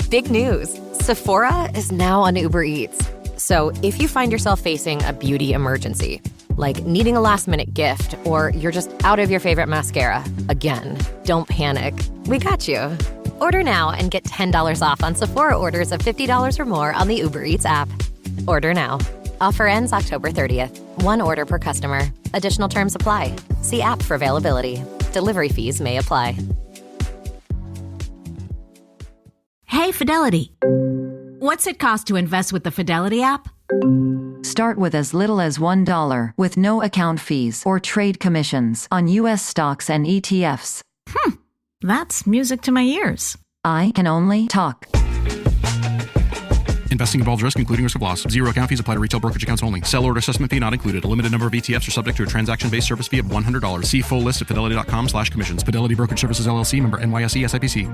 Big news. Sephora is now on Uber Eats. So if you find yourself facing a beauty emergency, like needing a last-minute gift, or you're just out of your favorite mascara, again, don't panic. We got you. Order now and get $10 off on Sephora orders of $50 or more on the Uber Eats app. Order now. Offer ends October 30th. One order per customer. Additional terms apply. See app for availability. Delivery fees may apply. Hey, Fidelity. What's it cost to invest with the Fidelity app? Start with as little as $1 with no account fees or trade commissions on U.S. stocks and ETFs. That's music to my ears. I can only talk. Investing involves risk, including risk of loss. Zero account fees apply to retail brokerage accounts only. Sell order assessment fee not included. A limited number of ETFs are subject to a transaction-based service fee of $100. See full list at fidelity.com/commissions. Fidelity Brokerage Services, LLC, member NYSE, SIPC.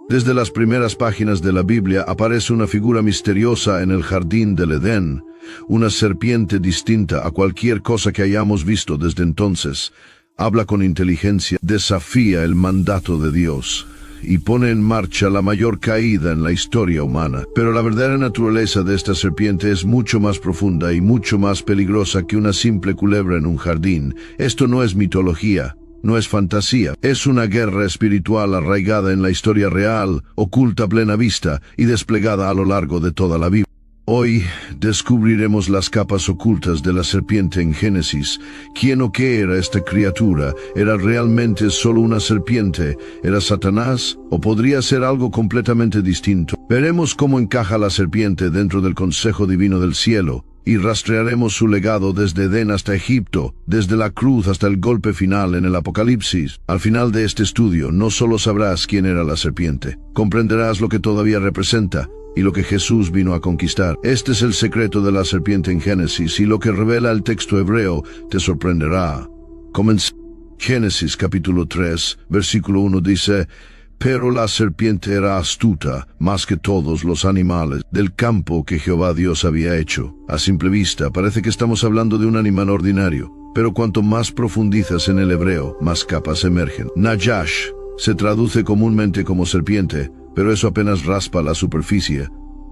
Desde las primeras páginas de la Biblia aparece una figura misteriosa en el jardín del Edén, una serpiente distinta a cualquier cosa que hayamos visto desde entonces. Habla con inteligencia, desafía el mandato de Dios y pone en marcha la mayor caída en la historia humana. Pero la verdadera naturaleza de esta serpiente es mucho más profunda y mucho más peligrosa que una simple culebra en un jardín. Esto no es mitología. No es fantasía, es una guerra espiritual arraigada en la historia real, oculta a plena vista y desplegada a lo largo de toda la Biblia. Hoy descubriremos las capas ocultas de la serpiente en Génesis. ¿Quién o qué era esta criatura? ¿Era realmente solo una serpiente? ¿Era Satanás? ¿O podría ser algo completamente distinto? Veremos cómo encaja la serpiente dentro del consejo divino del cielo. Y rastrearemos su legado desde Edén hasta Egipto, desde la cruz hasta el golpe final en el Apocalipsis. Al final de este estudio, no solo sabrás quién era la serpiente, comprenderás lo que todavía representa y lo que Jesús vino a conquistar. Este es el secreto de la serpiente en Génesis, y lo que revela el texto hebreo te sorprenderá. Génesis capítulo 3, versículo 1 dice: Pero la serpiente era astuta, más que todos los animales del campo que Jehová Dios había hecho. A simple vista, parece que estamos hablando de un animal ordinario, pero cuanto más profundizas en el hebreo, más capas emergen. Nayash se traduce comúnmente como serpiente, pero eso apenas raspa la superficie.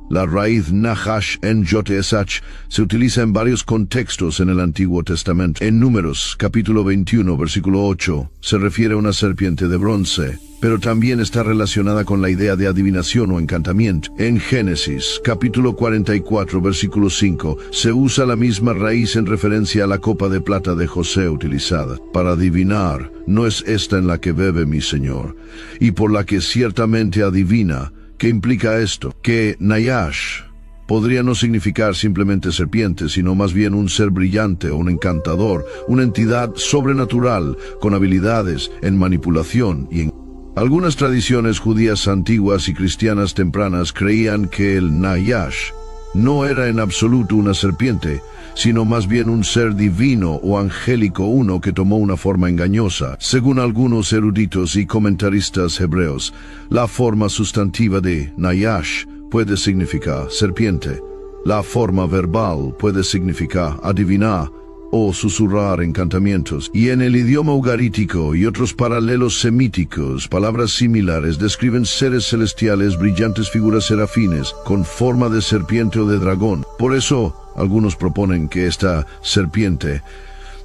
La raíz Nahash en Yotesach se utiliza en varios contextos en el Antiguo Testamento. En Números, capítulo 21, versículo 8, se refiere a una serpiente de bronce, pero también está relacionada con la idea de adivinación o encantamiento. En Génesis, capítulo 44, versículo 5, se usa la misma raíz en referencia a la copa de plata de José utilizada para adivinar. No es esta en la que bebe mi Señor, y por la que ciertamente adivina. ¿Qué implica esto? Que Nayash podría no significar simplemente serpiente, sino más bien un ser brillante o un encantador, una entidad sobrenatural con habilidades en manipulación y en... Algunas tradiciones judías antiguas y cristianas tempranas creían que el Nayash no era en absoluto una serpiente, sino más bien un ser divino o angélico uno que tomó una forma engañosa. Según algunos eruditos y comentaristas hebreos, la forma sustantiva de Nayash puede significar serpiente. La forma verbal puede significar adivinar o susurrar encantamientos. Y en el idioma ugarítico y otros paralelos semíticos, palabras similares describen seres celestiales, brillantes figuras serafines, con forma de serpiente o de dragón. Por eso, algunos proponen que esta serpiente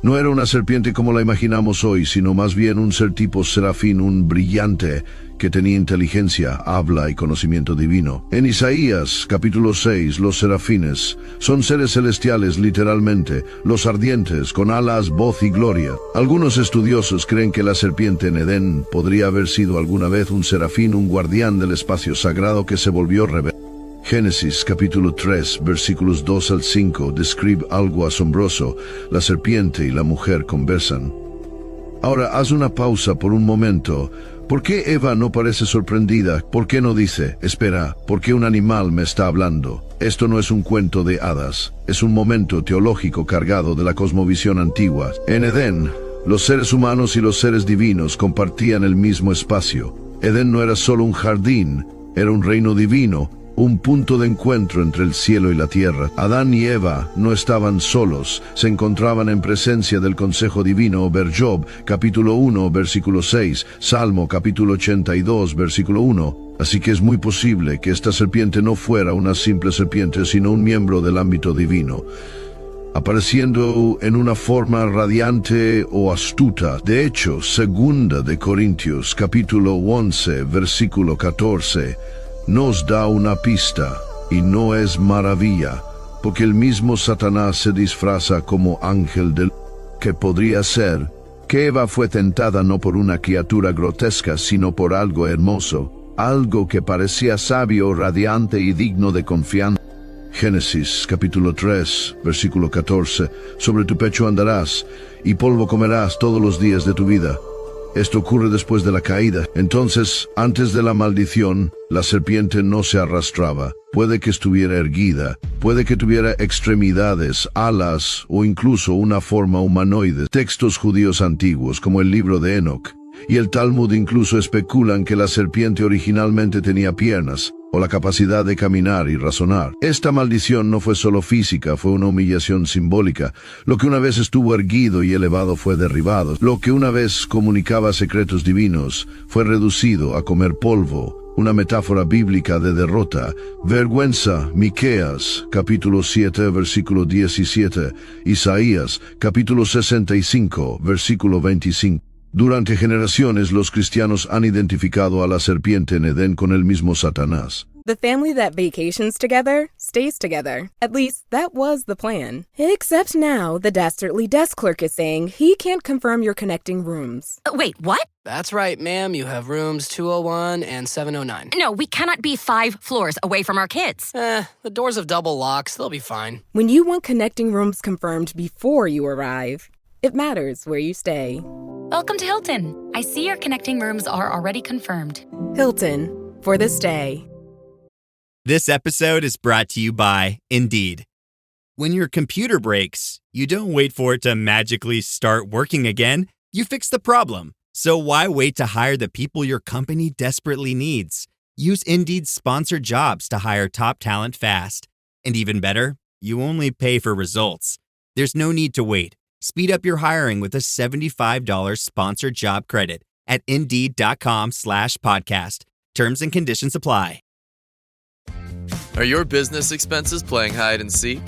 no era una serpiente como la imaginamos hoy, sino más bien un ser tipo serafín, un brillante que tenía inteligencia, habla y conocimiento divino. En Isaías, capítulo 6, los serafines son seres celestiales literalmente, los ardientes, con alas, voz y gloria. Algunos estudiosos creen que la serpiente en Edén podría haber sido alguna vez un serafín, un guardián del espacio sagrado que se volvió rebelde. Génesis capítulo 3, versículos 2 al 5 describe algo asombroso. La serpiente y la mujer conversan. Ahora haz una pausa por un momento. ¿Por qué Eva no parece sorprendida? ¿Por qué no dice, espera, ¿por qué un animal me está hablando? Esto no es un cuento de hadas, es un momento teológico cargado de la cosmovisión antigua. En Edén, los seres humanos y los seres divinos compartían el mismo espacio. Edén no era solo un jardín, era un reino divino, un punto de encuentro entre el cielo y la tierra. Adán y Eva no estaban solos, se encontraban en presencia del consejo divino. Ver Job, capítulo 1, versículo 6, Salmo, capítulo 82, versículo 1. Así que es muy posible que esta serpiente no fuera una simple serpiente, sino un miembro del ámbito divino, apareciendo en una forma radiante o astuta. De hecho, 2 de Corintios, capítulo 11, versículo 14, nos da una pista, y no es maravilla, porque el mismo Satanás se disfraza como ángel del que podría ser que Eva fue tentada no por una criatura grotesca, sino por algo hermoso, algo que parecía sabio, radiante y digno de confianza. Génesis capítulo 3, versículo 14, sobre tu pecho andarás, y polvo comerás todos los días de tu vida. Esto ocurre después de la caída. Entonces, antes de la maldición, la serpiente no se arrastraba. Puede que estuviera erguida, puede que tuviera extremidades, alas o incluso una forma humanoide. Textos judíos antiguos, como el libro de Enoch y el Talmud, incluso especulan que la serpiente originalmente tenía piernas, o la capacidad de caminar y razonar. Esta maldición no fue solo física, fue una humillación simbólica. Lo que una vez estuvo erguido y elevado fue derribado. Lo que una vez comunicaba secretos divinos fue reducido a comer polvo, una metáfora bíblica de derrota. Vergüenza, Miqueas, capítulo 7, versículo 17, Isaías, capítulo 65, versículo 25. Durante generaciones, los cristianos han identificado a la serpiente en Edén con el mismo Satanás. The family that vacations together stays together. At least, that was the plan. Except now, the dastardly desk clerk is saying he can't confirm your connecting rooms. Wait, what? That's right, ma'am. You have rooms 201 and 709. No, we cannot be 5 floors away from our kids. The doors have double locks. They'll be fine. When you want connecting rooms confirmed before you arrive, it matters where you stay. Welcome to Hilton. I see your connecting rooms are already confirmed. Hilton, for the stay. This episode is brought to you by Indeed. When your computer breaks, you don't wait for it to magically start working again. You fix the problem. So why wait to hire the people your company desperately needs? Use Indeed's sponsored jobs to hire top talent fast. And even better, you only pay for results. There's no need to wait. Speed up your hiring with a $75 sponsored job credit at Indeed.com/podcast. Terms and conditions apply. Are your business expenses playing hide and seek?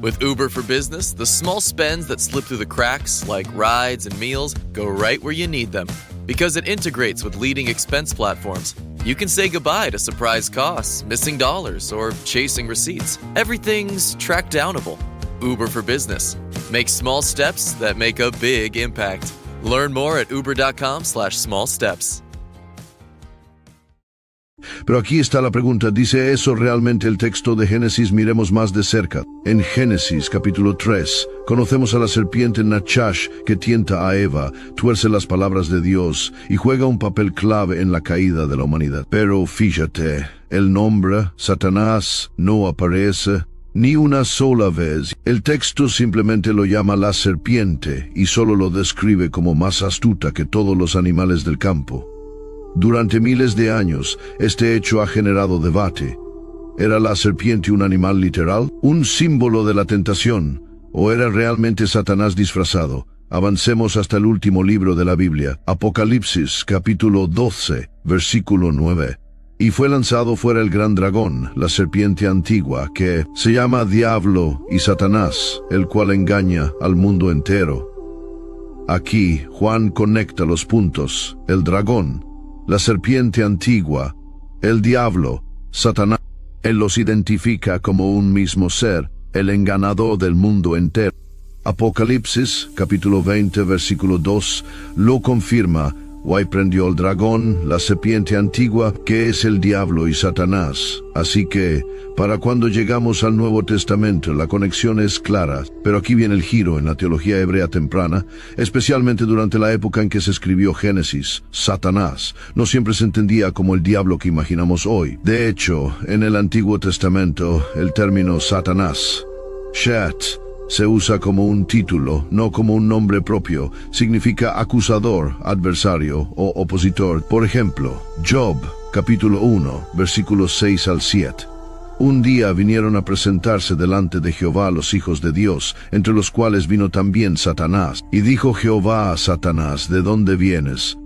With Uber for Business, the small spends that slip through the cracks, like rides and meals, go right where you need them. Because it integrates with leading expense platforms, you can say goodbye to surprise costs, missing dollars, or chasing receipts. Everything's track downable. Uber for Business. Make small steps that make a big impact. Learn more at uber.com/small steps. Pero aquí está la pregunta, ¿dice eso realmente el texto de Génesis? Miremos más de cerca. En Génesis capítulo 3, conocemos a la serpiente Nachash que tienta a Eva, tuerce las palabras de Dios y juega un papel clave en la caída de la humanidad. Pero fíjate, el nombre, Satanás, no aparece ni una sola vez. El texto simplemente lo llama la serpiente y solo lo describe como más astuta que todos los animales del campo. Durante miles de años, este hecho ha generado debate. ¿Era la serpiente un animal literal, un símbolo de la tentación, o era realmente Satanás disfrazado? Avancemos hasta el último libro de la Biblia, Apocalipsis, capítulo 12, versículo 9. Y fue lanzado fuera el gran dragón, la serpiente antigua, que se llama Diablo y Satanás, el cual engaña al mundo entero. Aquí, Juan conecta los puntos: el dragón, la serpiente antigua, el diablo, Satanás. Él los identifica como un mismo ser, el engañador del mundo entero. Apocalipsis, capítulo 20, versículo 2, lo confirma. Y prendió el dragón, la serpiente antigua, que es el diablo y Satanás. Así que, para cuando llegamos al Nuevo Testamento, la conexión es clara, pero aquí viene el giro en la teología hebrea temprana, especialmente durante la época en que se escribió Génesis. Satanás no siempre se entendía como el diablo que imaginamos hoy. De hecho, en el Antiguo Testamento, el término Satanás, Shat, se usa como un título, no como un nombre propio. Significa acusador, adversario o opositor. Por ejemplo, Job, capítulo 1, versículos 6 al 7. Un día vinieron a presentarse delante de Jehová los hijos de Dios, entre los cuales vino también Satanás. Y dijo Jehová a Satanás, ¿de dónde vienes?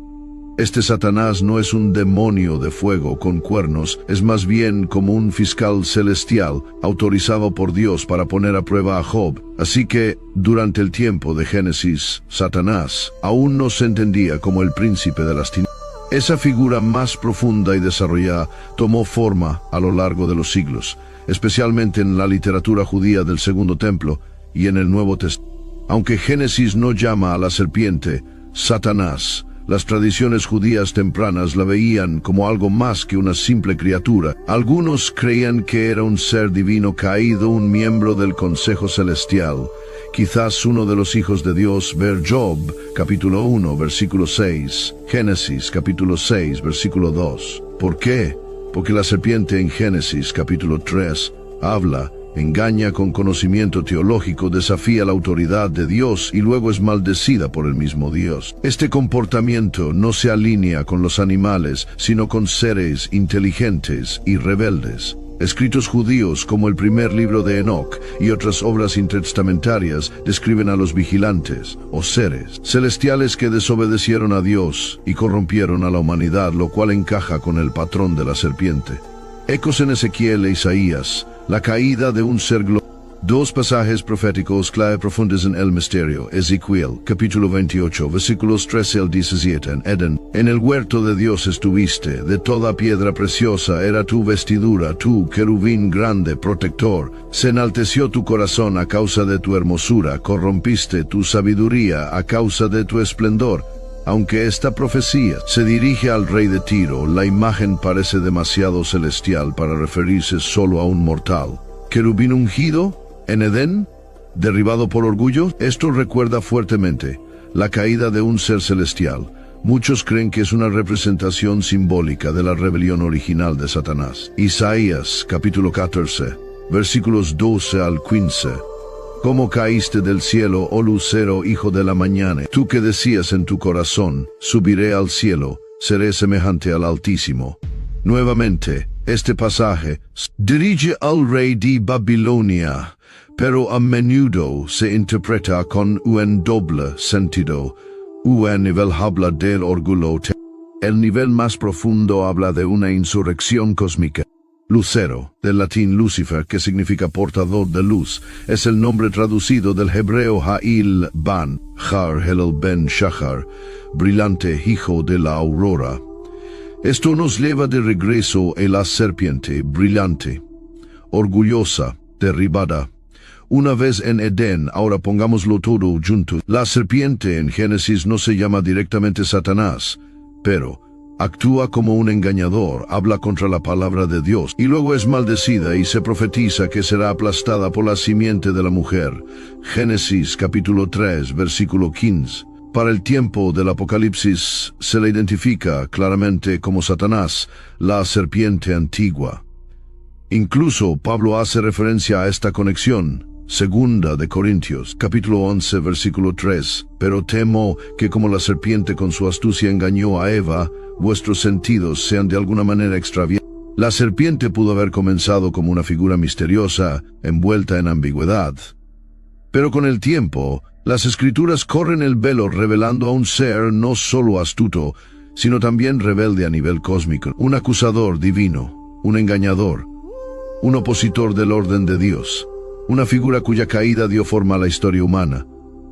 Este Satanás no es un demonio de fuego con cuernos, es más bien como un fiscal celestial, autorizado por Dios para poner a prueba a Job. Así que, durante el tiempo de Génesis, Satanás aún no se entendía como el príncipe de las tinieblas. Esa figura más profunda y desarrollada tomó forma a lo largo de los siglos, especialmente en la literatura judía del Segundo Templo y en el Nuevo Testamento. Aunque Génesis no llama a la serpiente Satanás, las tradiciones judías tempranas la veían como algo más que una simple criatura. Algunos creían que era un ser divino caído, un miembro del Consejo Celestial, quizás uno de los hijos de Dios. Ver Job, capítulo 1, versículo 6, Génesis, capítulo 6, versículo 2. ¿Por qué? Porque la serpiente en Génesis, capítulo 3, habla, engaña con conocimiento teológico, desafía la autoridad de Dios y luego es maldecida por el mismo Dios. Este comportamiento no se alinea con los animales, sino con seres inteligentes y rebeldes. Escritos judíos como el primer libro de Enoc y otras obras intertestamentarias describen a los vigilantes, o seres celestiales que desobedecieron a Dios y corrompieron a la humanidad, lo cual encaja con el patrón de la serpiente. Ecos en Ezequiel e Isaías, la caída de un ser glorioso. Dos pasajes proféticos clave profundos en el misterio. Ezequiel, capítulo 28, versículos 13 al 17. En Edén, en el huerto de Dios estuviste, de toda piedra preciosa era tu vestidura, tú, querubín grande, protector. Se enalteció tu corazón a causa de tu hermosura, corrompiste tu sabiduría a causa de tu esplendor. Aunque esta profecía se dirige al rey de Tiro, la imagen parece demasiado celestial para referirse solo a un mortal. Querubín ungido en Edén, derribado por orgullo. Esto recuerda fuertemente la caída de un ser celestial. Muchos creen que es una representación simbólica de la rebelión original de Satanás. Isaías, capítulo 14, versículos 12 al 15. ¿Cómo caíste del cielo, oh lucero, hijo de la mañana? Tú que decías en tu corazón, subiré al cielo, seré semejante al Altísimo. Nuevamente, este pasaje dirige al rey de Babilonia, pero a menudo se interpreta con un doble sentido. Un nivel habla del orgullo. El nivel más profundo habla de una insurrección cósmica. Lucero, del latín Lucifer, que significa portador de luz, es el nombre traducido del hebreo Ha'il Ban, Har Helel Ben Shachar, brillante hijo de la aurora. Esto nos lleva de regreso a la serpiente brillante, orgullosa, derribada. Una vez en Edén, ahora pongámoslo todo junto. La serpiente en Génesis no se llama directamente Satanás, pero actúa como un engañador, habla contra la palabra de Dios, y luego es maldecida y se profetiza que será aplastada por la simiente de la mujer. Génesis capítulo 3, versículo 15. Para el tiempo del Apocalipsis se le identifica claramente como Satanás, la serpiente antigua. Incluso Pablo hace referencia a esta conexión. Segunda de Corintios, capítulo 11, versículo 3. Pero temo que como la serpiente con su astucia engañó a Eva, vuestros sentidos sean de alguna manera extraviados. La serpiente pudo haber comenzado como una figura misteriosa, envuelta en ambigüedad. Pero con el tiempo, las Escrituras corren el velo revelando a un ser no solo astuto, sino también rebelde a nivel cósmico, un acusador divino, un engañador, un opositor del orden de Dios, una figura cuya caída dio forma a la historia humana.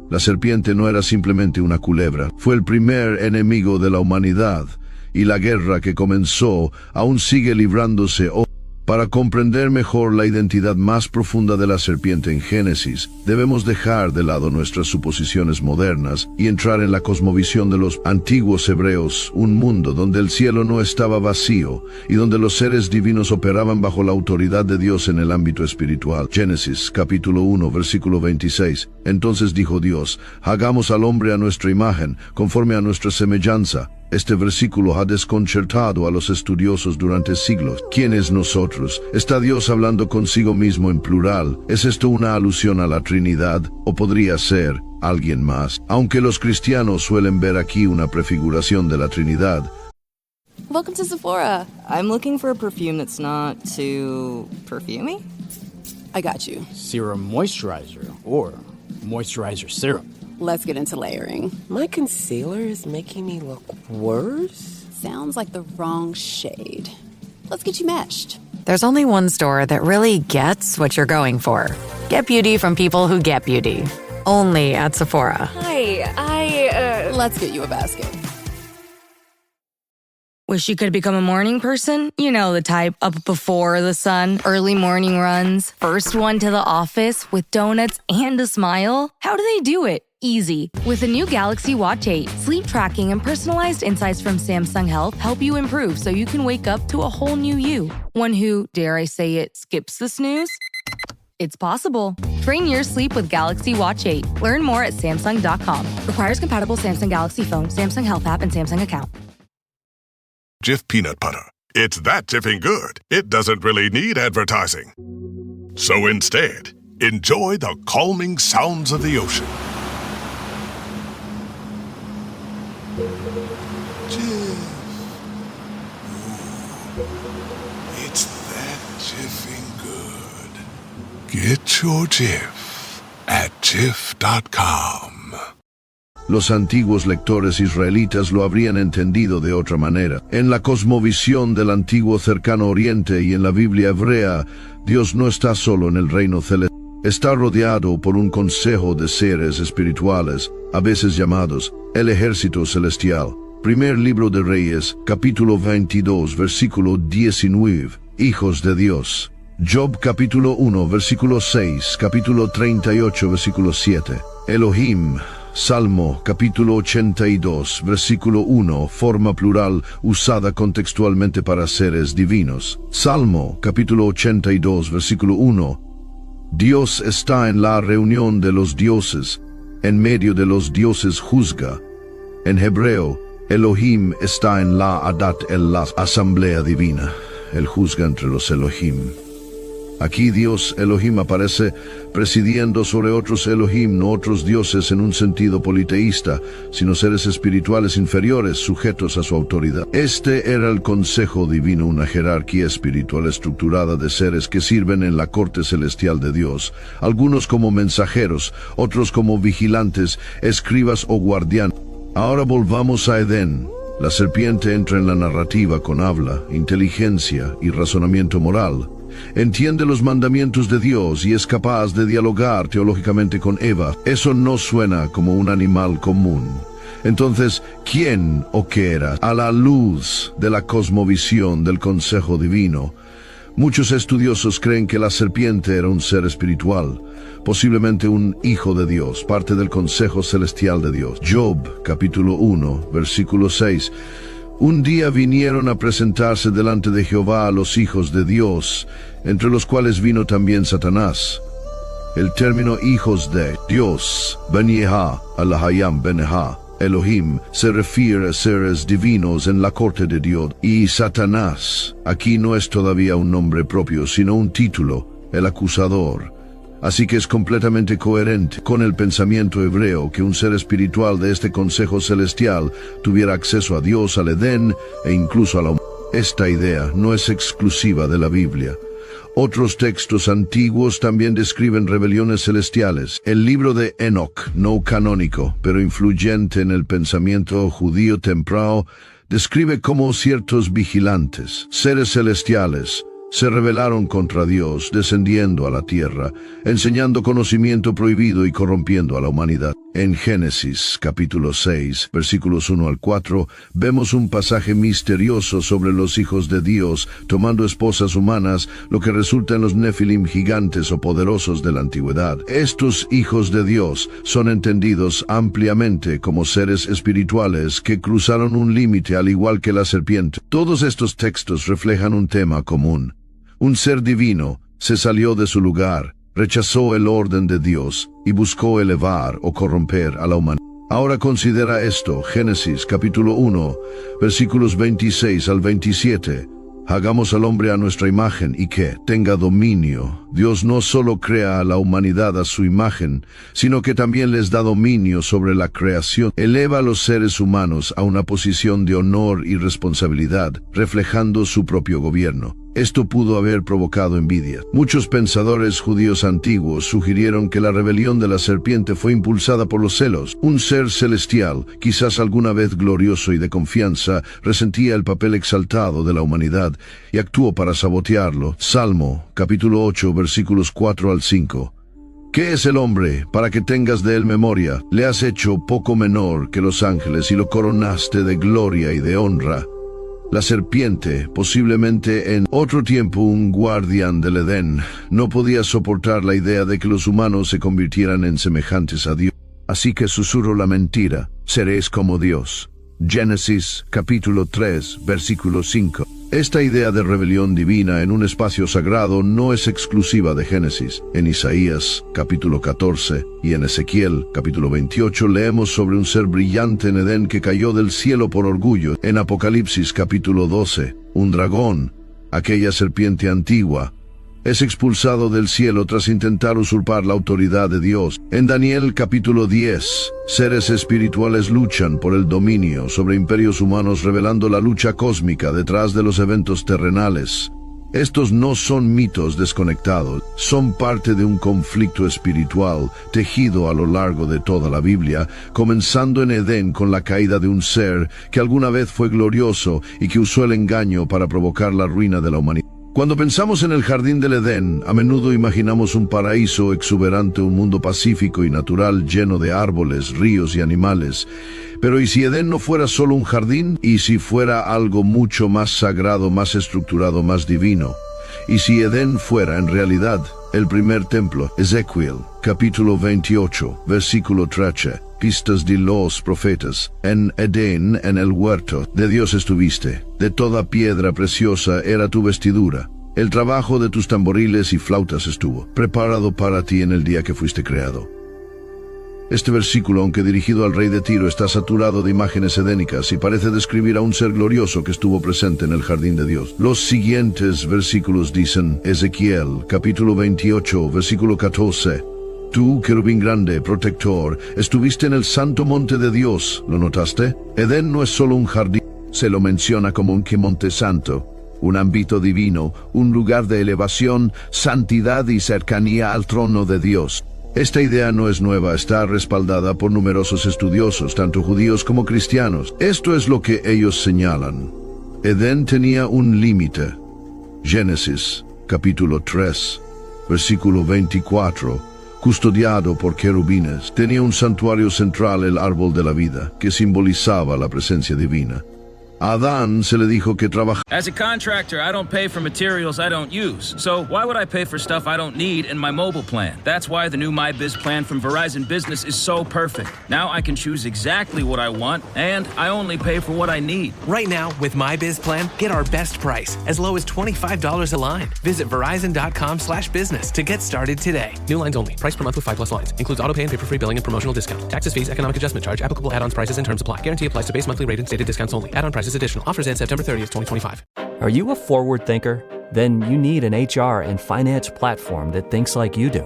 La serpiente no era simplemente una culebra, fue el primer enemigo de la humanidad, y la guerra que comenzó aún sigue librándose hoy. Para comprender mejor la identidad más profunda de la serpiente en Génesis, debemos dejar de lado nuestras suposiciones modernas y entrar en la cosmovisión de los antiguos hebreos, un mundo donde el cielo no estaba vacío y donde los seres divinos operaban bajo la autoridad de Dios en el ámbito espiritual. Génesis capítulo 1, versículo 26. Entonces dijo Dios, hagamos al hombre a nuestra imagen, conforme a nuestra semejanza. Este versículo ha desconcertado a los estudiosos durante siglos. ¿Quién es nosotros? ¿Está Dios hablando consigo mismo en plural? ¿Es esto una alusión a la Trinidad? ¿O podría ser alguien más? Aunque los cristianos suelen ver aquí una prefiguración de la Trinidad. welcome to Sephora. I'm looking for a perfume that's not too perfumey. I got you. Serum moisturizer or moisturizer serum. Let's get into layering. My concealer is making me look worse? Sounds like the wrong shade. Let's get you matched. There's only one store that really gets what you're going for. Get beauty from people who get beauty. Only at Sephora. Hi, Let's get you a basket. Wish you could become a morning person? You know the type, up before the sun, early morning runs, first one to the office with donuts and a smile. How do they do it? Easy. With the new Galaxy Watch 8, sleep tracking and personalized insights from Samsung Health help you improve so you can wake up to a whole new you. One who, dare I say it, skips the snooze? It's possible. Train your sleep with Galaxy Watch 8. Learn more at Samsung.com. Requires compatible Samsung Galaxy phone, Samsung Health app, and Samsung account. Jif peanut butter. It's that Jiffing good, it doesn't really need advertising. So instead, enjoy the calming sounds of the ocean. Jif. Ooh, it's that Jiffing good. Get your Jif at Jif.com. Los antiguos lectores israelitas lo habrían entendido de otra manera. En la cosmovisión del antiguo cercano oriente y en la Biblia hebrea, Dios no está solo en el reino celestial. Está rodeado por un consejo de seres espirituales, a veces llamados el ejército celestial. Primer libro de Reyes, capítulo 22, versículo 19. Hijos de Dios. Job capítulo 1, versículo 6, capítulo 38, versículo 7. Elohim. Salmo capítulo 82, versículo 1, forma plural usada contextualmente para seres divinos. Salmo capítulo 82, versículo 1. Dios está en la reunión de los dioses, en medio de los dioses juzga. En hebreo, Elohim está en la Adat en la asamblea divina. Él juzga entre los Elohim. Aquí Dios Elohim aparece presidiendo sobre otros Elohim, no otros dioses en un sentido politeísta, sino seres espirituales inferiores sujetos a su autoridad. Este era el consejo divino, una jerarquía espiritual estructurada de seres que sirven en la corte celestial de Dios, algunos como mensajeros, otros como vigilantes, escribas o guardianes. Ahora volvamos a Edén. La serpiente entra en la narrativa con habla, inteligencia y razonamiento moral. Entiende los mandamientos de Dios y es capaz de dialogar teológicamente con Eva. Eso no suena como un animal común. Entonces, ¿quién o qué era? A la luz de la cosmovisión del consejo divino, muchos estudiosos creen que la serpiente era un ser espiritual, posiblemente un hijo de Dios, parte del consejo celestial de Dios. Job, capítulo 1, versículo 6. Un día vinieron a presentarse delante de Jehová a los hijos de Dios, entre los cuales vino también Satanás. El término hijos de Dios, Ben-Yeha, Alahayam Ben-Yeha, Elohim, se refiere a seres divinos en la corte de Dios. Y Satanás, aquí no es todavía un nombre propio, sino un título, el acusador. Así que es completamente coherente con el pensamiento hebreo que un ser espiritual de este consejo celestial tuviera acceso a Dios, al Edén e incluso a la humanidad. Esta idea no es exclusiva de la Biblia. Otros textos antiguos también describen rebeliones celestiales. El libro de Enoch, no canónico, pero influyente en el pensamiento judío temprano, describe cómo ciertos vigilantes, seres celestiales, se rebelaron contra Dios, descendiendo a la tierra, enseñando conocimiento prohibido y corrompiendo a la humanidad. En Génesis, capítulo 6, versículos 1 al 4, vemos un pasaje misterioso sobre los hijos de Dios tomando esposas humanas, lo que resulta en los Nefilim, gigantes o poderosos de la antigüedad. Estos hijos de Dios son entendidos ampliamente como seres espirituales que cruzaron un límite al igual que la serpiente. Todos estos textos reflejan un tema común. Un ser divino se salió de su lugar, rechazó el orden de Dios y buscó elevar o corromper a la humanidad. Ahora considera esto, Génesis capítulo 1, versículos 26 al 27. hagamos al hombre a nuestra imagen y que tenga dominio. Dios no solo crea a la humanidad a su imagen, sino que también les da dominio sobre la creación. Eleva a los seres humanos a una posición de honor y responsabilidad, reflejando su propio gobierno. Esto pudo haber provocado envidia. Muchos pensadores judíos antiguos sugirieron que la rebelión de la serpiente fue impulsada por los celos. Un ser celestial, quizás alguna vez glorioso y de confianza, resentía el papel exaltado de la humanidad y actuó para sabotearlo. Salmo, capítulo 8, versículos 4 al 5. ¿Qué es el hombre para que tengas de él memoria? Le has hecho poco menor que los ángeles y lo coronaste de gloria y de honra. La serpiente, posiblemente en otro tiempo un guardián del Edén, no podía soportar la idea de que los humanos se convirtieran en semejantes a Dios. Así que susurró la mentira: seréis como Dios. Génesis, capítulo 3, versículo 5. Esta idea de rebelión divina en un espacio sagrado no es exclusiva de Génesis. En Isaías, capítulo 14, y en Ezequiel, capítulo 28, leemos sobre un ser brillante en Edén que cayó del cielo por orgullo. En Apocalipsis, capítulo 12, un dragón, aquella serpiente antigua, es expulsado del cielo tras intentar usurpar la autoridad de Dios. En Daniel capítulo 10, seres espirituales luchan por el dominio sobre imperios humanos, revelando la lucha cósmica detrás de los eventos terrenales. Estos no son mitos desconectados, son parte de un conflicto espiritual tejido a lo largo de toda la Biblia, comenzando en Edén con la caída de un ser que alguna vez fue glorioso y que usó el engaño para provocar la ruina de la humanidad. Cuando pensamos en el jardín del Edén, a menudo imaginamos un paraíso exuberante, un mundo pacífico y natural lleno de árboles, ríos y animales. Pero ¿y si Edén no fuera solo un jardín? ¿Y si fuera algo mucho más sagrado, más estructurado, más divino? ¿Y si Edén fuera en realidad el primer templo? Ezequiel, capítulo 28, versículo 13. Pistas de los profetas. En Edén, en el huerto de Dios estuviste. De toda piedra preciosa era tu vestidura. El trabajo de tus tamboriles y flautas estuvo preparado para ti en el día que fuiste creado. Este versículo, aunque dirigido al rey de Tiro, está saturado de imágenes edénicas y parece describir a un ser glorioso que estuvo presente en el jardín de Dios. Los siguientes versículos dicen: Ezequiel, capítulo 28, versículo 14. Tú, querubín grande, protector, estuviste en el santo monte de Dios. ¿Lo notaste? Edén no es solo un jardín, se lo menciona como un monte santo, un ámbito divino, un lugar de elevación, santidad y cercanía al trono de Dios. Esta idea no es nueva, está respaldada por numerosos estudiosos, tanto judíos como cristianos. Esto es lo que ellos señalan. Edén tenía un límite. Génesis, capítulo 3, versículo 24. Custodiado por querubines, tenía un santuario central, el árbol de la vida, que simbolizaba la presencia divina. A Adán se le dijo que trabajaba. As a contractor, I don't pay for materials I don't use. So why would I pay for stuff I don't need in my mobile plan? That's why the new MyBiz plan from Verizon Business is so perfect. Now I can choose exactly what I want, and I only pay for what I need. Right now, with MyBiz plan, get our best price, as low as $25 a line. Visit Verizon.com/business to get started today. New lines only. Price per month with 5+ lines. Includes auto pay and paper-free billing and promotional discount. Taxes, fees, economic adjustment charge. Applicable add-ons, prices, and terms apply. Guarantee applies to base monthly rate and stated discounts only. Add-on prices additional. Offers end September 30th, 2025. Are you a forward thinker? Then you need an HR and finance platform that thinks like you do.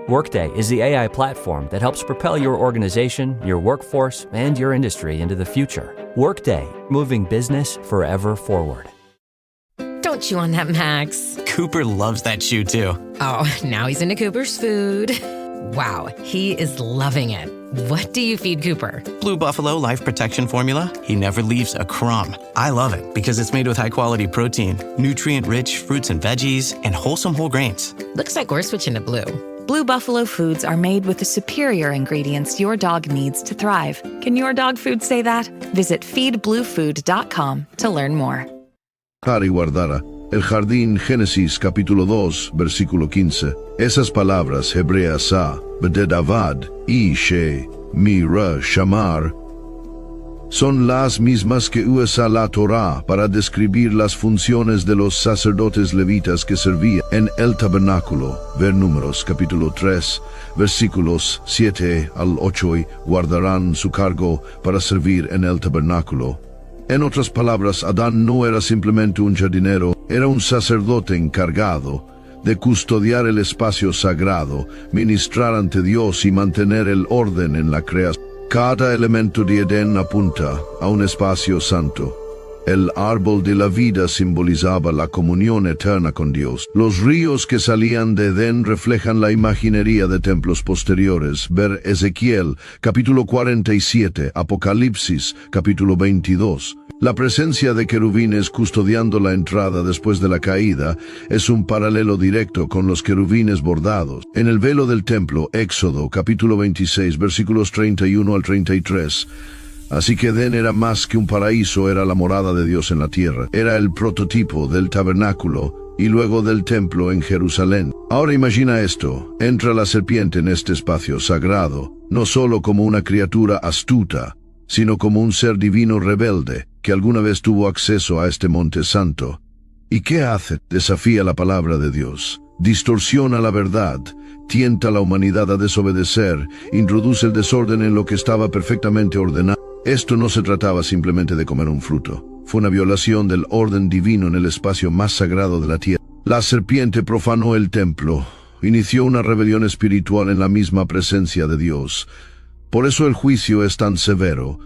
Workday is the AI platform that helps propel your organization, your workforce, and your industry into the future. Workday, moving business forever forward. Don't chew on that, Max. Cooper loves that chew too. Oh, now he's into Cooper's food. Wow, he is loving it. What do you feed Cooper? Blue Buffalo Life Protection Formula. He never leaves a crumb. I love it because it's made with high-quality protein, nutrient-rich fruits and veggies, and wholesome whole grains. Looks like we're switching to Blue. Blue Buffalo foods are made with the superior ingredients your dog needs to thrive. Can your dog food say that? Visit feedbluefood.com to learn more. Y guardara el jardín. Génesis capítulo 2, versículo 15. Esas palabras hebreas bededavad, she, mira, shamar, son las mismas que usa la Torá para describir las funciones de los sacerdotes levitas que servían en el tabernáculo. Ver Números capítulo 3, versículos 7 al 8. Y guardarán su cargo para servir en el tabernáculo. En otras palabras, Adán no era simplemente un jardinero, era un sacerdote encargado de custodiar el espacio sagrado, ministrar ante Dios y mantener el orden en la creación. Cada elemento de Edén apunta a un espacio santo. El árbol de la vida simbolizaba la comunión eterna con Dios. Los ríos que salían de Edén reflejan la imaginería de templos posteriores. Ver Ezequiel, capítulo 47, Apocalipsis, capítulo 22. La presencia de querubines custodiando la entrada después de la caída es un paralelo directo con los querubines bordados en el velo del templo. Éxodo, capítulo 26, versículos 31 al 33. Así que Edén era más que un paraíso, era la morada de Dios en la tierra. Era el prototipo del tabernáculo y luego del templo en Jerusalén. Ahora imagina esto: entra la serpiente en este espacio sagrado, no solo como una criatura astuta, sino como un ser divino rebelde que alguna vez tuvo acceso a este monte santo. ¿Y qué hace? Desafía la palabra de Dios, distorsiona la verdad, tienta a la humanidad a desobedecer, introduce el desorden en lo que estaba perfectamente ordenado. Esto no se trataba simplemente de comer un fruto, fue una violación del orden divino en el espacio más sagrado de la tierra. La serpiente profanó el templo, inició una rebelión espiritual en la misma presencia de Dios. Por eso el juicio es tan severo.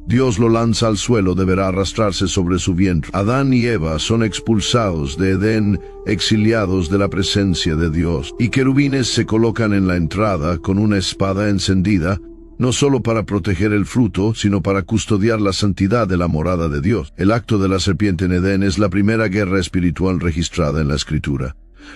Dios lo lanza al suelo, deberá arrastrarse sobre su vientre. Adán y Eva son expulsados de Edén, exiliados de la presencia de Dios. Y querubines se colocan en la entrada con una espada encendida, no solo para proteger el fruto, sino para custodiar la santidad de la morada de Dios. El acto de la serpiente en Edén es la primera guerra espiritual registrada en la Escritura.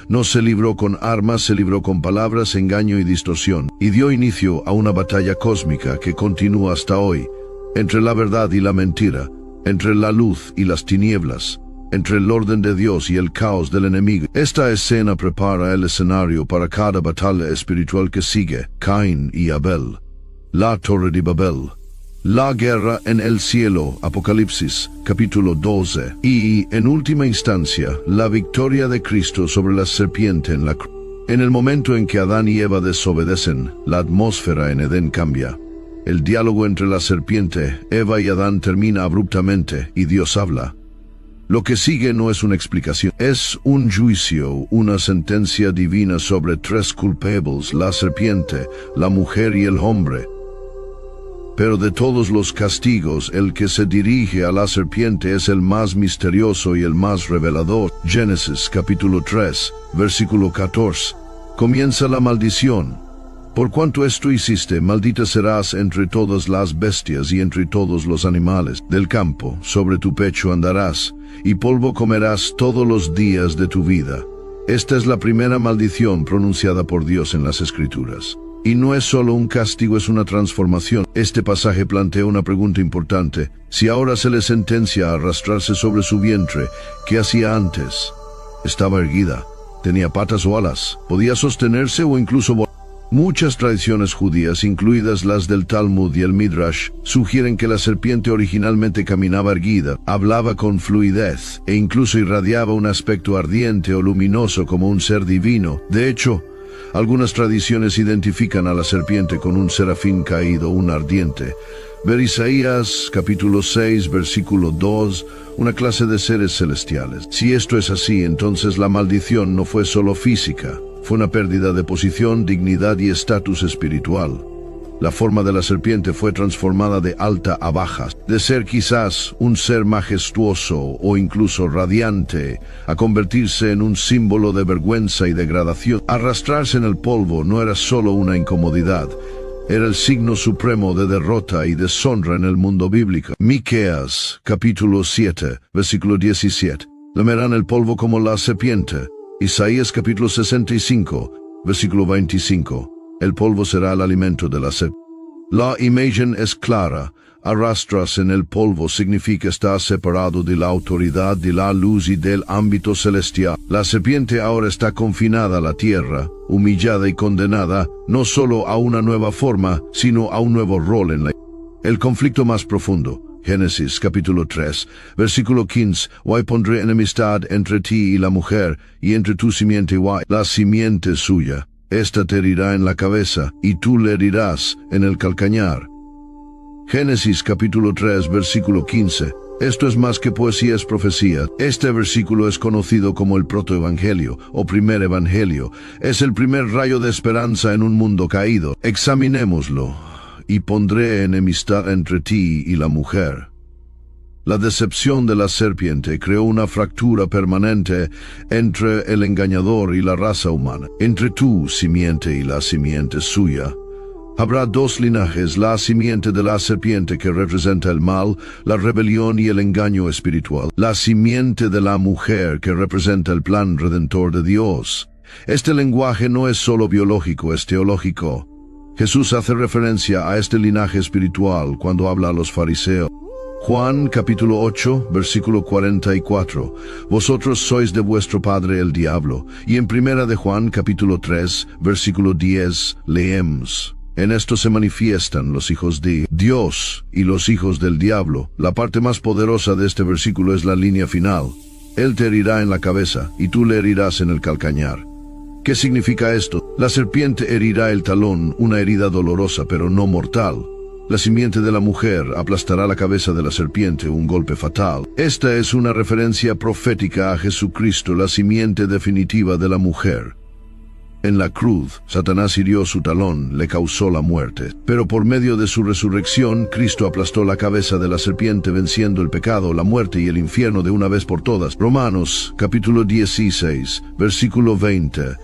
No se libró con armas, se libró con palabras, engaño y distorsión, y dio inicio a una batalla cósmica que continúa hasta hoy, entre la verdad y la mentira, entre la luz y las tinieblas, entre el orden de Dios y el caos del enemigo. Esta escena prepara el escenario para cada batalla espiritual que sigue: Caín y Abel, la Torre de Babel, la guerra en el cielo, Apocalipsis, capítulo 12, y, en última instancia, la victoria de Cristo sobre la serpiente en la cruz. En el momento en que Adán y Eva desobedecen, la atmósfera en Edén cambia. El diálogo entre la serpiente, Eva y Adán termina abruptamente y Dios habla. Lo que sigue no es una explicación, es un juicio, una sentencia divina sobre tres culpables: la serpiente, la mujer y el hombre. Pero de todos los castigos, el que se dirige a la serpiente es el más misterioso y el más revelador. Génesis capítulo 3, versículo 14. Comienza la maldición. Por cuanto esto hiciste, maldita serás entre todas las bestias y entre todos los animales del campo. Sobre tu pecho andarás, y polvo comerás todos los días de tu vida. Esta es la primera maldición pronunciada por Dios en las Escrituras. Y no es solo un castigo, es una transformación. Este pasaje plantea una pregunta importante. Si ahora se le sentencia a arrastrarse sobre su vientre, ¿qué hacía antes? Estaba erguida, tenía patas o alas, podía sostenerse o incluso volar. Muchas tradiciones judías, incluidas las del Talmud y el Midrash, sugieren que la serpiente originalmente caminaba erguida, hablaba con fluidez e incluso irradiaba un aspecto ardiente o luminoso como un ser divino. De hecho, algunas tradiciones identifican a la serpiente con un serafín caído, un ardiente. Ver Isaías, capítulo 6, versículo 2, una clase de seres celestiales. Si esto es así, entonces la maldición no fue solo física. Fue una pérdida de posición, dignidad y estatus espiritual. La forma de la serpiente fue transformada de alta a baja, de ser quizás un ser majestuoso o incluso radiante, a convertirse en un símbolo de vergüenza y degradación. Arrastrarse en el polvo no era solo una incomodidad, era el signo supremo de derrota y deshonra en el mundo bíblico. Miqueas, capítulo 7, versículo 17. Lamerán el polvo como la serpiente. Isaías capítulo 65, versículo 25. El polvo será el alimento de la serpiente. La imagen es clara. Arrastrarse en el polvo significa estar separado de la autoridad, de la luz y del ámbito celestial. La serpiente ahora está confinada a la tierra, humillada y condenada, no solo a una nueva forma, sino a un nuevo rol en la... El conflicto más profundo. Génesis capítulo 3, versículo 15. Hoy pondré enemistad entre ti y la mujer, y entre tu simiente y la simiente suya. Esta te herirá en la cabeza, y tú le herirás en el calcañar. Génesis capítulo 3, versículo 15. Esto es más que poesía, es profecía. Este versículo es conocido como el protoevangelio o primer evangelio. Es el primer rayo de esperanza en un mundo caído. Examinémoslo. Y pondré enemistad entre ti y la mujer. La decepción de la serpiente creó una fractura permanente entre el engañador y la raza humana, entre tu simiente y la simiente suya. Habrá dos linajes, la simiente de la serpiente que representa el mal, la rebelión y el engaño espiritual, la simiente de la mujer que representa el plan redentor de Dios. Este lenguaje no es solo biológico, es teológico. Jesús hace referencia a este linaje espiritual cuando habla a los fariseos. Juan capítulo 8, versículo 44. Vosotros sois de vuestro padre el diablo. Y en primera de Juan capítulo 3, versículo 10, leemos: en esto se manifiestan los hijos de Dios y los hijos del diablo. La parte más poderosa de este versículo es la línea final. Él te herirá en la cabeza y tú le herirás en el calcañar. ¿Qué significa esto? La serpiente herirá el talón, una herida dolorosa pero no mortal. La simiente de la mujer aplastará la cabeza de la serpiente, un golpe fatal. Esta es una referencia profética a Jesucristo, la simiente definitiva de la mujer. En la cruz, Satanás hirió su talón, le causó la muerte. Pero por medio de su resurrección, Cristo aplastó la cabeza de la serpiente, venciendo el pecado, la muerte y el infierno de una vez por todas. Romanos, capítulo 16, versículo 20.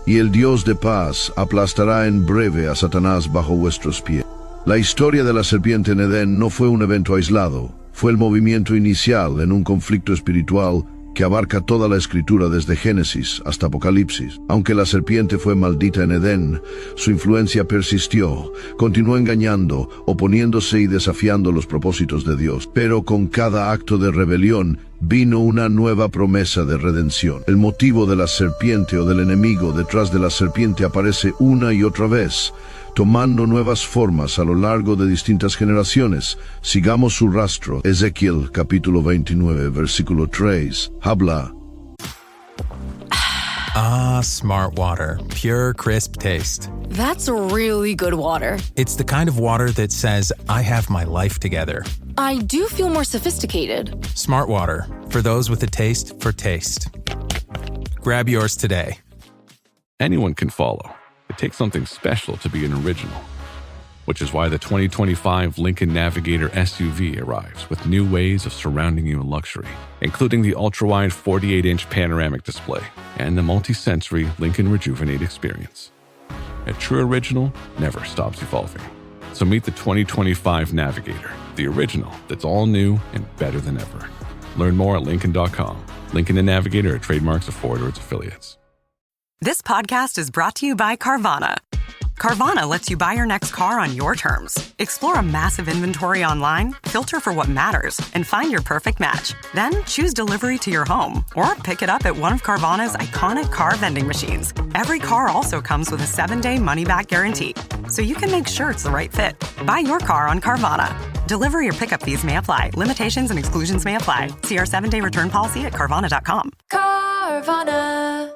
Y el Dios de paz aplastará en breve a Satanás bajo vuestros pies. La historia de la serpiente en Edén no fue un evento aislado, fue el movimiento inicial en un conflicto espiritual que abarca toda la escritura desde Génesis hasta Apocalipsis. Aunque la serpiente fue maldita en Edén, su influencia persistió, continuó engañando, oponiéndose y desafiando los propósitos de Dios. Pero con cada acto de rebelión vino una nueva promesa de redención. El motivo de la serpiente o del enemigo detrás de la serpiente aparece una y otra vez, tomando nuevas formas a lo largo de distintas generaciones. Sigamos su rastro. Ezequiel capítulo 29, versículo 3, habla. Ah, Smart Water. Pure, crisp taste. That's really good water. It's the kind of water that says, I have my life together. I do feel more sophisticated. Smart Water. For those with a taste for taste. Grab yours today. Anyone can follow. It takes something special to be an original, which is why the 2025 Lincoln Navigator SUV arrives with new ways of surrounding you in luxury, including the ultra-wide 48-inch panoramic display and the multi-sensory Lincoln Rejuvenate experience. A true original never stops evolving. So meet the 2025 Navigator, the original that's all new and better than ever. Learn more at Lincoln.com. Lincoln and Navigator are trademarks of Ford or its affiliates. This podcast is brought to you by Carvana. Carvana lets you buy your next car on your terms. Explore a massive inventory online, filter for what matters, and find your perfect match. Then choose delivery to your home or pick it up at one of Carvana's iconic car vending machines. Every car also comes with a 7-day money-back guarantee, so you can make sure it's the right fit. Buy your car on Carvana. Delivery or pickup fees may apply. Limitations and exclusions may apply. See our 7-day return policy at Carvana.com. Carvana.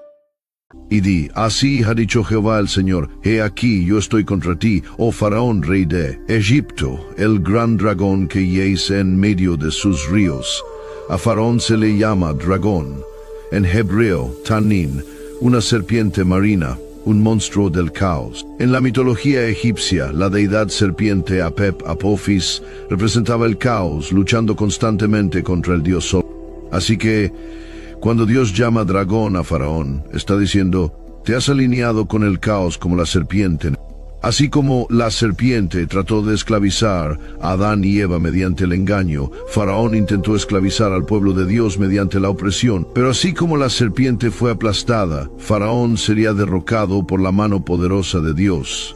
Y di, así ha dicho Jehová el Señor, he aquí yo estoy contra ti, oh Faraón, rey de Egipto, el gran dragón que yace en medio de sus ríos. A Faraón se le llama dragón, en hebreo, tanin, una serpiente marina, un monstruo del caos. En la mitología egipcia, la deidad serpiente Apep Apophis representaba el caos, luchando constantemente contra el dios Sol. Así que, cuando Dios llama dragón a Faraón, está diciendo, te has alineado con el caos como la serpiente. Así como la serpiente trató de esclavizar a Adán y Eva mediante el engaño, Faraón intentó esclavizar al pueblo de Dios mediante la opresión. Pero así como la serpiente fue aplastada, Faraón sería derrocado por la mano poderosa de Dios.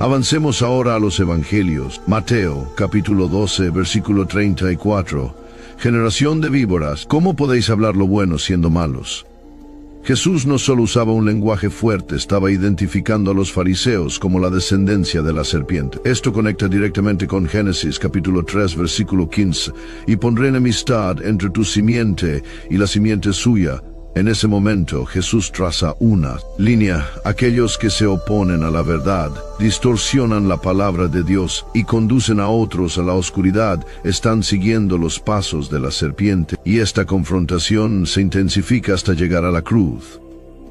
Avancemos ahora a los evangelios. Mateo, capítulo 12, versículo 34. Generación de víboras, ¿cómo podéis hablar lo bueno siendo malos? Jesús no solo usaba un lenguaje fuerte, estaba identificando a los fariseos como la descendencia de la serpiente. Esto conecta directamente con Génesis capítulo 3 versículo 15. Y pondré enemistad entre tu simiente y la simiente suya. En ese momento Jesús traza una línea. Aquellos que se oponen a la verdad, distorsionan la palabra de Dios y conducen a otros a la oscuridad, están siguiendo los pasos de la serpiente, y esta confrontación se intensifica hasta llegar a la cruz.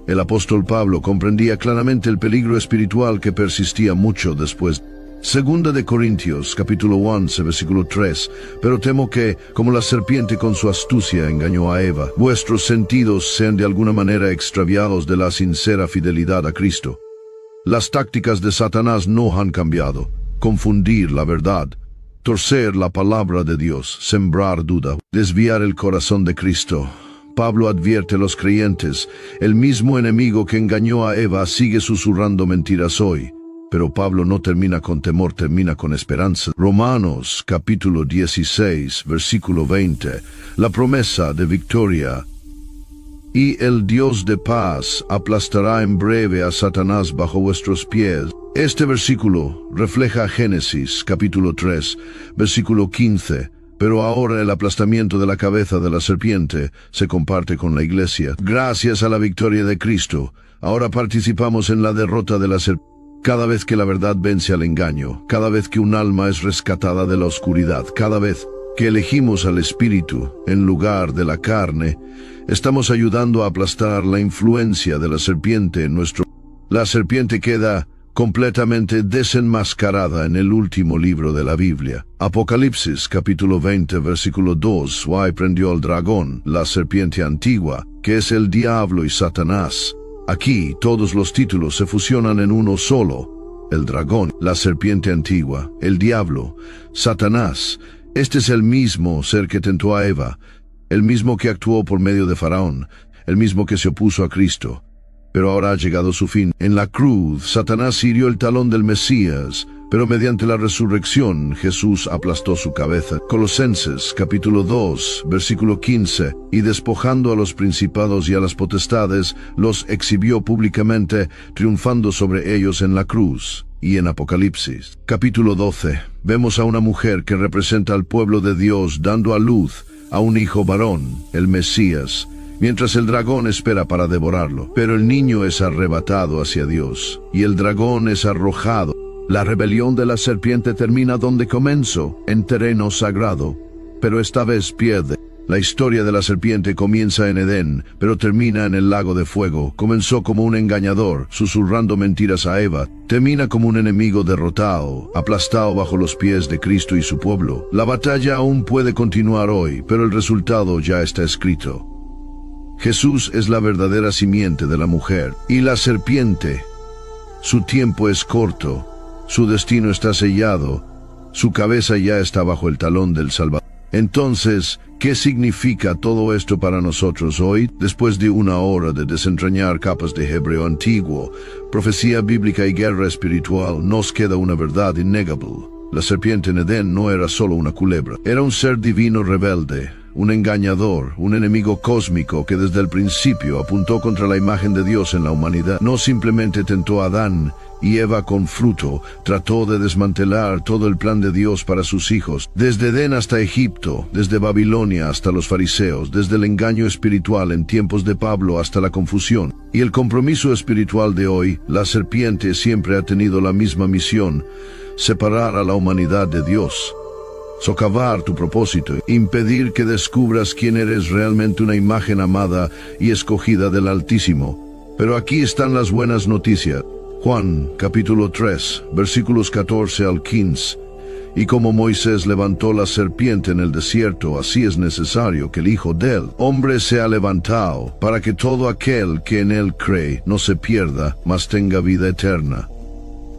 El apóstol Pablo comprendía claramente el peligro espiritual que persistía mucho después. Segunda de Corintios, capítulo 11, versículo 3. Pero temo que, como la serpiente con su astucia engañó a Eva, vuestros sentidos sean de alguna manera extraviados de la sincera fidelidad a Cristo. Las tácticas de Satanás no han cambiado. Confundir la verdad, torcer la palabra de Dios, sembrar duda, desviar el corazón de Cristo. Pablo advierte a los creyentes, el mismo enemigo que engañó a Eva sigue susurrando mentiras hoy. Pero Pablo no termina con temor, termina con esperanza. Romanos capítulo 16, versículo 20, la promesa de victoria. Y el Dios de paz aplastará en breve a Satanás bajo vuestros pies. Este versículo refleja Génesis capítulo 3, versículo 15. Pero ahora el aplastamiento de la cabeza de la serpiente se comparte con la iglesia. Gracias a la victoria de Cristo, ahora participamos en la derrota de la serpiente. Cada vez que la verdad vence al engaño, cada vez que un alma es rescatada de la oscuridad, cada vez que elegimos al Espíritu en lugar de la carne, estamos ayudando a aplastar la influencia de la serpiente en nuestro... La serpiente queda completamente desenmascarada en el último libro de la Biblia. Apocalipsis capítulo 20 versículo 2. Suai prendió al dragón, la serpiente antigua, que es el diablo y Satanás. Aquí todos los títulos se fusionan en uno solo. El dragón, la serpiente antigua, el diablo, Satanás. Este es el mismo ser que tentó a Eva, el mismo que actuó por medio de Faraón, el mismo que se opuso a Cristo. Pero ahora ha llegado su fin. En la cruz, Satanás hirió el talón del Mesías, pero mediante la resurrección, Jesús aplastó su cabeza. Colosenses, capítulo 2, versículo 15, y despojando a los principados y a las potestades, los exhibió públicamente, triunfando sobre ellos en la cruz. Y en Apocalipsis, capítulo 12, vemos a una mujer que representa al pueblo de Dios dando a luz a un hijo varón, el Mesías, mientras el dragón espera para devorarlo. Pero el niño es arrebatado hacia Dios, y el dragón es arrojado. La rebelión de la serpiente termina donde comenzó, en terreno sagrado, pero esta vez pierde. La historia de la serpiente comienza en Edén, pero termina en el lago de fuego. Comenzó como un engañador, susurrando mentiras a Eva. Termina como un enemigo derrotado, aplastado bajo los pies de Cristo y su pueblo. La batalla aún puede continuar hoy, pero el resultado ya está escrito. Jesús es la verdadera simiente de la mujer, y la serpiente, su tiempo es corto. Su destino está sellado, su cabeza ya está bajo el talón del Salvador. Entonces, ¿qué significa todo esto para nosotros hoy? Después de una hora de desentrañar capas de hebreo antiguo, profecía bíblica y guerra espiritual, nos queda una verdad innegable. La serpiente en Edén no era solo una culebra, era un ser divino rebelde, un engañador, un enemigo cósmico que desde el principio apuntó contra la imagen de Dios en la humanidad. No simplemente tentó a Adán y Eva con fruto, trató de desmantelar todo el plan de Dios para sus hijos, desde Edén hasta Egipto, desde Babilonia hasta los fariseos, desde el engaño espiritual en tiempos de Pablo hasta la confusión. Y el compromiso espiritual de hoy, la serpiente siempre ha tenido la misma misión: separar a la humanidad de Dios, socavar tu propósito, impedir que descubras quién eres realmente, una imagen amada y escogida del Altísimo. Pero aquí están las buenas noticias. Juan, capítulo 3, versículos 14 al 15. Y como Moisés levantó la serpiente en el desierto, así es necesario que el Hijo del Hombre sea levantado, para que todo aquel que en él cree no se pierda, mas tenga vida eterna.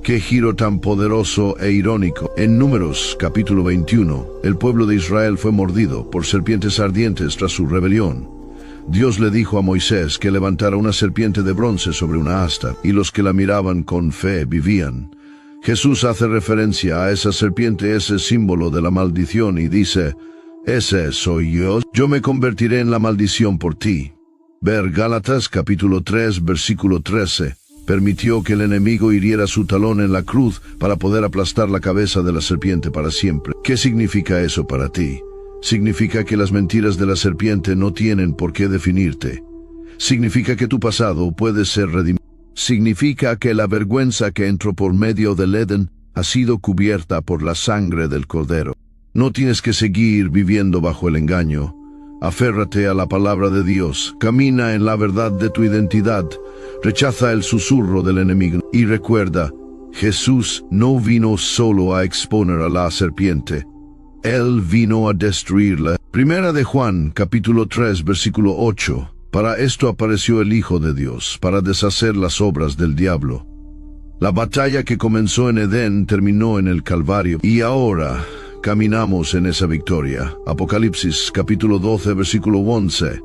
¡Qué giro tan poderoso e irónico! En Números, capítulo 21, el pueblo de Israel fue mordido por serpientes ardientes tras su rebelión. Dios le dijo a Moisés que levantara una serpiente de bronce sobre una asta, y los que la miraban con fe vivían. Jesús hace referencia a esa serpiente, ese símbolo de la maldición, y dice: ese soy yo me convertiré en la maldición por ti. Ver Gálatas capítulo 3, versículo 13. Permitió que el enemigo hiriera su talón en la cruz para poder aplastar la cabeza de la serpiente para siempre. ¿Qué significa eso para ti? Significa que las mentiras de la serpiente no tienen por qué definirte. Significa que tu pasado puede ser redimido. Significa que la vergüenza que entró por medio del Edén ha sido cubierta por la sangre del Cordero. No tienes que seguir viviendo bajo el engaño. Aférrate a la palabra de Dios, camina en la verdad de tu identidad, rechaza el susurro del enemigo y recuerda, Jesús no vino solo a exponer a la serpiente, Él vino a destruirla. Primera de Juan, capítulo 3, versículo 8. Para esto apareció el Hijo de Dios, para deshacer las obras del diablo. La batalla que comenzó en Edén terminó en el Calvario, y ahora caminamos en esa victoria. Apocalipsis, capítulo 12, versículo 11.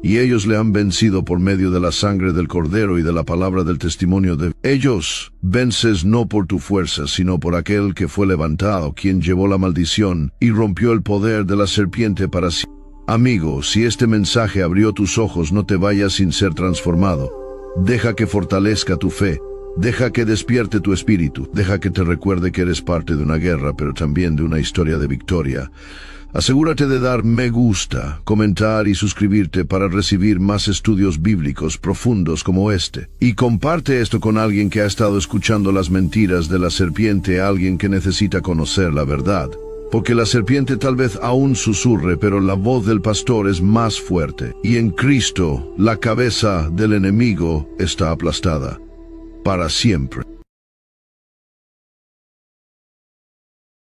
Y ellos le han vencido por medio de la sangre del Cordero y de la palabra del testimonio de ellos. Vences no por tu fuerza, sino por aquel que fue levantado, quien llevó la maldición y rompió el poder de la serpiente para siempre. Amigo, si este mensaje abrió tus ojos, no te vayas sin ser transformado. Deja que fortalezca tu fe. Deja que despierte tu espíritu. Deja que te recuerde que eres parte de una guerra, pero también de una historia de victoria. Asegúrate de dar me gusta, comentar y suscribirte para recibir más estudios bíblicos profundos como este. Y comparte esto con alguien que ha estado escuchando las mentiras de la serpiente, alguien que necesita conocer la verdad. Porque la serpiente tal vez aún susurre, pero la voz del pastor es más fuerte. Y en Cristo, la cabeza del enemigo está aplastada. Para siempre.